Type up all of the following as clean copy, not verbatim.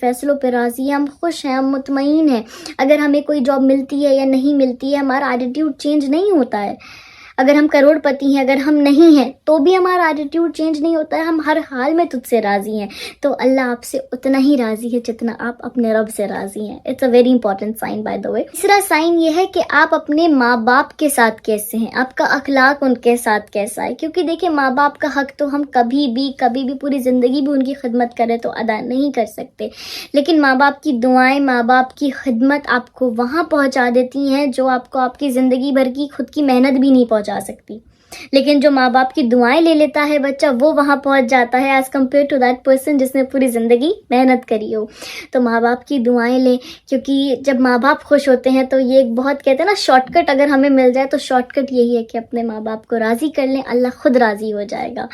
فیصلوں پہ راضی ہیں, ہم خوش ہیں, ہم مطمئن ہیں. اگر ہمیں کوئی جاب ملتی ہے یا نہیں ملتی ہے, ہمارا ایٹیٹیوڈ چینج نہیں ہوتا ہے. اگر ہم کروڑ پتی ہیں, اگر ہم نہیں ہیں, تو بھی ہمارا ایٹیٹیوڈ چینج نہیں ہوتا ہے. ہم ہر حال میں تجھ سے راضی ہیں. تو اللہ آپ سے اتنا ہی راضی ہے جتنا آپ اپنے رب سے راضی ہیں. It's a very important sign by the way. تیسرا سائن یہ ہے کہ آپ اپنے ماں باپ کے ساتھ کیسے ہیں, آپ کا اخلاق ان کے ساتھ کیسا ہے. کیونکہ دیکھیں, ماں باپ کا حق تو ہم کبھی بھی پوری زندگی بھی ان کی خدمت کریں تو ادا نہیں کر سکتے, لیکن ماں باپ کی دعائیں, ماں باپ کی خدمت آپ کو وہاں پہنچا دیتی ہیں جو آپ کو آپ کی زندگی بھر کی خود کی محنت بھی نہیں پہنچا سکتی. لیکن جو ماں باپ کی دعائیں لے لیتا ہے بچہ, وہ وہاں پہنچ جاتا ہے as compare to that person جس نے پوری زندگی محنت کری ہو. تو ماں باپ کی دعائیں لیں, کیونکہ جب ماں باپ خوش ہوتے ہیں تو یہ ایک بہت کہتے ہیں نا شارٹ کٹ اگر ہمیں مل جائے تو شارٹ کٹ یہی ہے کہ اپنے ماں باپ کو راضی کر لیں, اللہ خود راضی ہو جائے گا.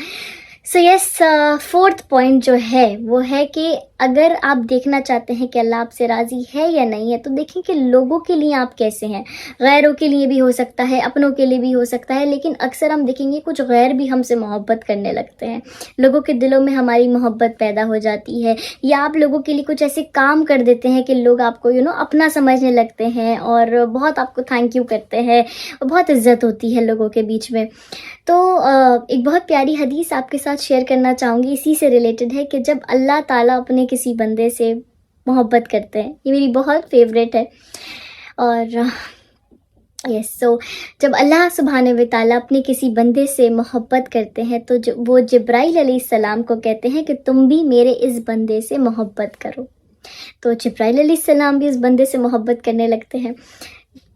سو یس, فورتھ پوائنٹ جو ہے وہ ہے کہ اگر آپ دیکھنا چاہتے ہیں کہ اللہ آپ سے راضی ہے یا نہیں ہے, تو دیکھیں کہ لوگوں کے لیے آپ کیسے ہیں. غیروں کے لیے بھی ہو سکتا ہے, اپنوں کے لیے بھی ہو سکتا ہے, لیکن اکثر ہم دیکھیں گے کچھ غیر بھی ہم سے محبت کرنے لگتے ہیں. لوگوں کے دلوں میں ہماری محبت پیدا ہو جاتی ہے, یا آپ لوگوں کے لیے کچھ ایسے کام کر دیتے ہیں کہ لوگ آپ کو اپنا سمجھنے لگتے ہیں اور بہت آپ کو تھینک یو کرتے ہیں, اور بہت عزت ہوتی ہے لوگوں کے بیچ میں. تو ایک بہت پیاری حدیث آپ کے ساتھ شیئر کرنا چاہوں گی, اسی سے ریلیٹڈ ہے کہ جب اللہ تعالیٰ اپنے کسی بندے سے محبت کرتے ہیں, یہ میری بہت فیوریٹ ہے. اور یس, سو جب اللہ سبحانہ و تعالیٰ اپنے کسی بندے سے محبت کرتے ہیں تو وہ جبرائیل علیہ السلام کو کہتے ہیں کہ تم بھی میرے اس بندے سے محبت کرو. تو جبرائیل علیہ السلام بھی اس بندے سے محبت کرنے لگتے ہیں.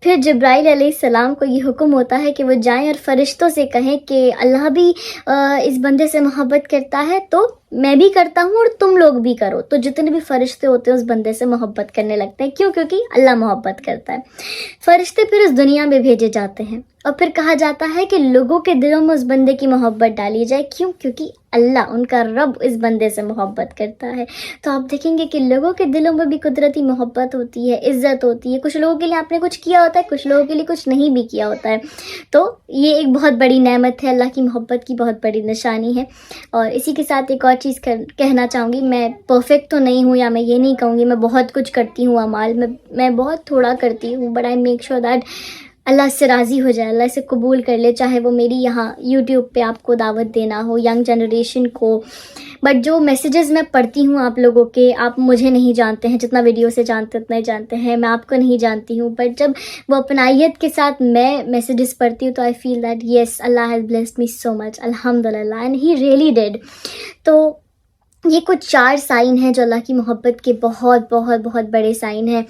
پھر جبرائیل علیہ السلام کو یہ حکم ہوتا ہے کہ وہ جائیں اور فرشتوں سے کہیں کہ اللہ بھی اس بندے سے محبت کرتا ہے, تو میں بھی کرتا ہوں اور تم لوگ بھی کرو. تو جتنے بھی فرشتے ہوتے ہیں اس بندے سے محبت کرنے لگتے ہیں. کیوں؟ کیونکہ اللہ محبت کرتا ہے. فرشتے پھر اس دنیا میں بھیجے جاتے ہیں اور پھر کہا جاتا ہے کہ لوگوں کے دلوں میں اس بندے کی محبت ڈالی جائے. کیوں؟ کیونکہ اللہ, ان کا رب اس بندے سے محبت کرتا ہے. تو آپ دیکھیں گے کہ لوگوں کے دلوں میں بھی قدرتی محبت ہوتی ہے, عزت ہوتی ہے. کچھ لوگوں کے لیے آپ نے کچھ کیا ہوتا ہے, کچھ لوگوں کے لیے کچھ نہیں بھی کیا ہوتا ہے. تو یہ ایک بہت بڑی نعمت ہے, اللہ کی محبت کی بہت بڑی نشانی ہے. اور اسی کے ساتھ ایک اور چیز کہنا چاہوں گی, میں پرفیکٹ تو نہیں ہوں, یا میں یہ نہیں کہوں گی میں بہت کچھ کرتی ہوں اعمال میں بہت تھوڑا کرتی ہوں, but I make sure that اللہ سے راضی ہو جائے, اللہ اسے قبول کر لے. چاہے وہ میری یہاں یوٹیوب پہ آپ کو دعوت دینا ہو, ینگ جنریشن کو, بٹ جو میسیجز میں پڑھتی ہوں آپ لوگوں کے, آپ مجھے نہیں جانتے ہیں, جتنا ویڈیو سے جانتے اتنا ہی جانتے ہیں, میں آپ کو نہیں جانتی ہوں, بٹ جب وہ اپنائیت کے ساتھ میں میسیجز پڑھتی ہوں تو آئی فیل دیٹ یس, اللہ has blessed me so much, الحمدللہ, اینڈ ہی ریئلی ڈیڈ. تو یہ کچھ 4 سائن ہیں جو اللہ کی محبت کے بہت بہت بہت بڑے سائن ہیں.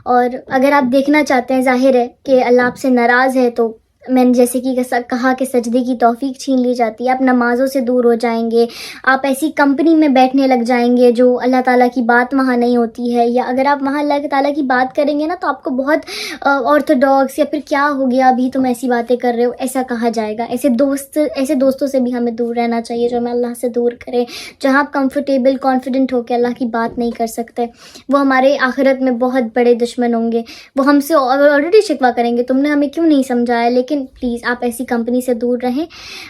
اور اگر آپ دیکھنا چاہتے ہیں, ظاہر ہے کہ اللہ آپ سے ناراض ہے, تو میں نے جیسے کہ کہا کہ سجدے کی توفیق چھین لی جاتی ہے, آپ نمازوں سے دور ہو جائیں گے, آپ ایسی کمپنی میں بیٹھنے لگ جائیں گے جو اللہ تعالیٰ کی بات وہاں نہیں ہوتی ہے, یا اگر آپ وہاں اللہ تعالیٰ کی بات کریں گے نا تو آپ کو بہت آرتھوڈاکس, یا پھر کیا ہو گیا ابھی تم ایسی باتیں کر رہے ہو, ایسا کہا جائے گا. ایسے دوستوں سے بھی ہمیں دور رہنا چاہیے جو ہمیں اللہ سے دور کریں, جہاں آپ کمفرٹیبل کانفیڈنٹ ہو کے اللہ کی بات نہیں کر سکتے. وہ ہمارے آخرت میں بہت بڑے دشمن ہوں گے, وہ ہم سے آلریڈی شکوہ کریں گے, تم نے ہمیں کیوں نہیں سمجھایا. لیکن پلیز آپ ایسی کمپنی سے دور رہیں.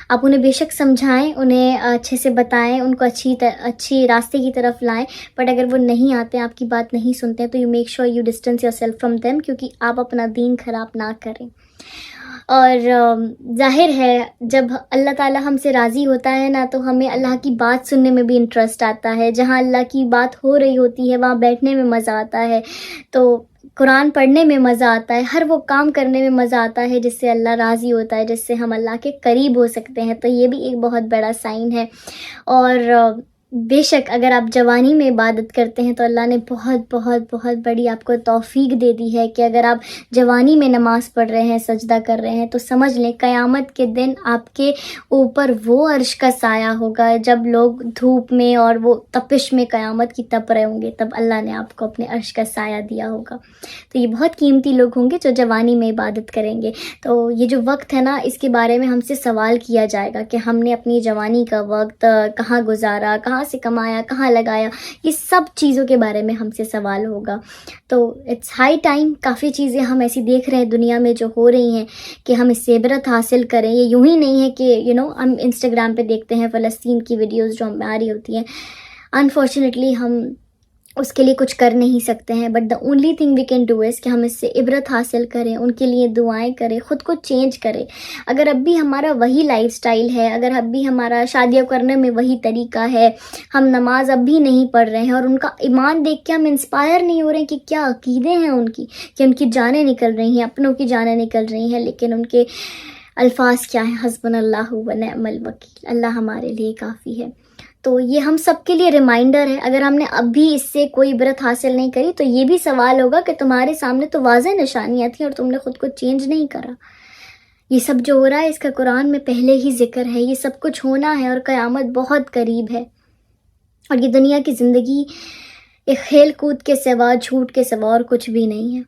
آپ انہیں بے شک سمجھائیں, انہیں اچھے سے بتائیں, ان کو اچھی راستے کی طرف لائیں, بٹ اگر وہ نہیں آتے, آپ کی بات نہیں سنتے, تو you make sure you distance your self from them, کیونکہ آپ اپنا دین خراب نہ کریں. اور ظاہر ہے جب اللہ تعالیٰ ہم سے راضی ہوتا ہے نا, تو ہمیں اللہ کی بات سننے میں بھی انٹرسٹ آتا ہے. جہاں اللہ کی بات ہو رہی ہوتی ہے وہاں بیٹھنے میں مزہ آتا ہے, تو قرآن پڑھنے میں مزہ آتا ہے, ہر وہ کام کرنے میں مزہ آتا ہے جس سے اللہ راضی ہوتا ہے, جس سے ہم اللہ کے قریب ہو سکتے ہیں. تو یہ بھی ایک بہت بڑا سائن ہے. اور بے شک اگر آپ جوانی میں عبادت کرتے ہیں تو اللہ نے بہت بہت بہت بڑی آپ کو توفیق دے دی ہے کہ اگر آپ جوانی میں نماز پڑھ رہے ہیں, سجدہ کر رہے ہیں, تو سمجھ لیں قیامت کے دن آپ کے اوپر وہ عرش کا سایہ ہوگا. جب لوگ دھوپ میں اور وہ تپش میں قیامت کی تپ رہے ہوں گے, تب اللہ نے آپ کو اپنے عرش کا سایہ دیا ہوگا. تو یہ بہت قیمتی لوگ ہوں گے جو جوانی میں عبادت کریں گے. تو یہ جو وقت ہے نا, اس کے بارے میں ہم سے سوال کیا جائے گا کہ ہم نے اپنی جوانی کا وقت کہاں گزارا, کہاں سے کمایا, کہاں لگایا. یہ سب چیزوں کے بارے میں ہم سے سوال ہوگا. تو اٹس ہائی ٹائم, کافی چیزیں ہم ایسی دیکھ رہے ہیں دنیا میں جو ہو رہی ہیں کہ ہم اس سے عبرت حاصل کریں. یہ یوں ہی نہیں ہے کہ ہم انسٹاگرام پہ دیکھتے ہیں فلسطین کی ویڈیوز جو ہمیں آ رہی ہوتی ہیں, انفارچونیٹلی ہم اس کے لیے کچھ کر نہیں سکتے ہیں، but the only thing we can do is کہ ہم اس سے عبرت حاصل کریں، ان کے لیے دعائیں کریں، خود کو چینج کریں. اگر اب بھی ہمارا وہی لائف سٹائل ہے، اگر اب بھی ہمارا شادیاں کرنے میں وہی طریقہ ہے، ہم نماز اب بھی نہیں پڑھ رہے ہیں اور ان کا ایمان دیکھ کے ہم انسپائر نہیں ہو رہے ہیں کہ کیا عقیدے ہیں ان کی، کہ ان کی جانیں نکل رہی ہیں، اپنوں کی جانیں نکل رہی ہیں، لیکن ان کے الفاظ کیا ہیں؟ حسبنا اللہ و نعم الوکیل، اللہ ہمارے لیے کافی ہے. تو یہ ہم سب کے لیے ریمائنڈر ہے. اگر ہم نے اب بھی اس سے کوئی عبرت حاصل نہیں کری تو یہ بھی سوال ہوگا کہ تمہارے سامنے تو واضح نشانیاں تھیں اور تم نے خود کو چینج نہیں کرا. یہ سب جو ہو رہا ہے اس کا قرآن میں پہلے ہی ذکر ہے، یہ سب کچھ ہونا ہے اور قیامت بہت قریب ہے. اور یہ دنیا کی زندگی ایک کھیل کود کے سوا، جھوٹ کے سوا اور کچھ بھی نہیں ہے.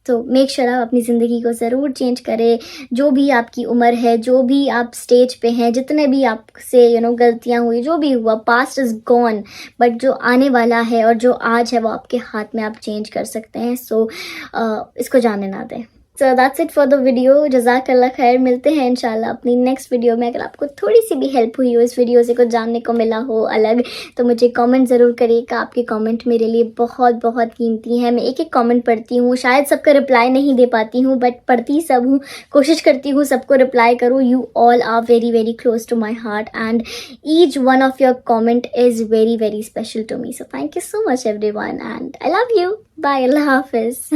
تو میک شور آپ اپنی زندگی کو ضرور چینج کرے. جو بھی آپ کی عمر ہے، جو بھی آپ سٹیج پہ ہیں، جتنے بھی آپ سے غلطیاں ہوئی، جو بھی ہوا، پاسٹ از گون، بٹ جو آنے والا ہے اور جو آج ہے وہ آپ کے ہاتھ میں، آپ چینج کر سکتے ہیں. سو اس کو جانے نہ دیں. So that's it for the video. جزاک اللہ خیر. ملتے ہیں انشاءاللہ اپنی نیکسٹ ویڈیو میں. اگر آپ کو تھوڑی سی بھی ہیلپ ہوئی ہو، اس ویڈیو سے کچھ جاننے کو ملا ہو الگ، تو مجھے کامنٹ ضرور کریے گا. آپ کے کامنٹ میرے لیے بہت بہت قیمتی ہیں. میں ایک ایک کامنٹ پڑھتی ہوں، شاید سب کا رپلائی نہیں دے پاتی ہوں، بٹ پڑھتی سب ہوں، کوشش کرتی ہوں سب کو رپلائی کروں. You all are very very close to my heart and each one of your comment is very very special to me. So thank you so much everyone and I love you. Bye. اللہ حافظ.